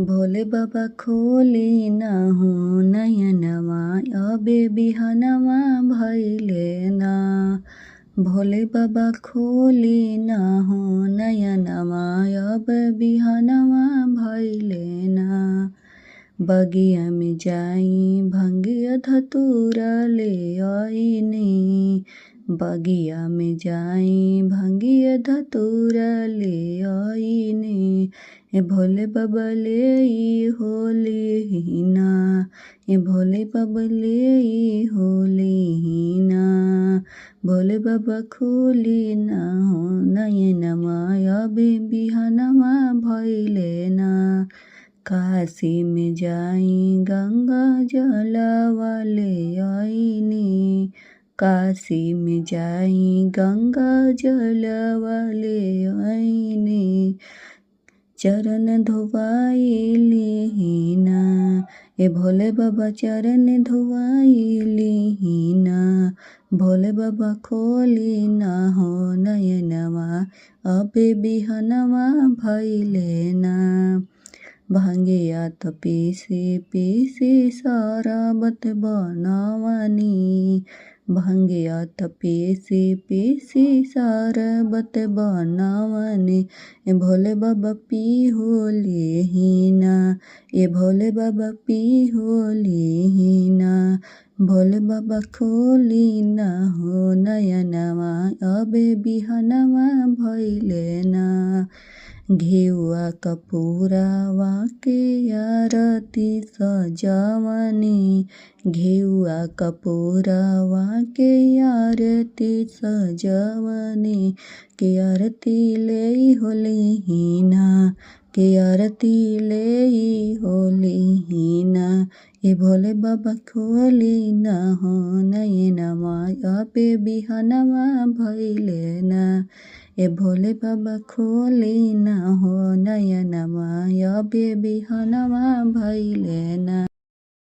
भोले बाबा खोली ना हो नयनवा अबे बिहानवा भैले ना। भोले बाबा खोली ना हो नयनवा अब बिहानवा भैले ना। बगिया में जाई भंगिया धतूरा ले आईनी। बगिया में जाई भंगिया धतूरा ले आईनी। ए भोले बाबा ले होली हीना। ए भोले बाबा ले होली हीना। भोले बाबा खोली ना हो नयनवा अबे बिहानवा भैले ना। काशी में जाई गंगा जलवा ले आईनी। काशी में जाई गंगा जलवा ले आईनी। चरण धोवाइली हीना। ए भोले बाबा चरण धोवाइली हीना। भोले बाबा खोली ना हो नयनवा अबे बिहनवा भैले ना। भांगिया तो पीसी पीसी शरबत बनवनी। भांगिया तो पीसी पीसी शरबत बनवनी। ए भोले बाबा पी होली हीना। ए भोले बाबा पी होली हीना। भोले बाबा खोली ना हो नयनवा अबे बिहनवा भैले ना। घिउआ कपूरवा के आरती सजवनी। घिउआ कपूरवा के आरती सजवनी। के आरती ले होली हीना। के आरती ले होली हीना। ए भोले बाबा खोली ना हो नयनवा अबे बिहनवा भैले ना। ए भोले बाबा खोली ना हो नयनवा अबे बिहनवा भैले ना।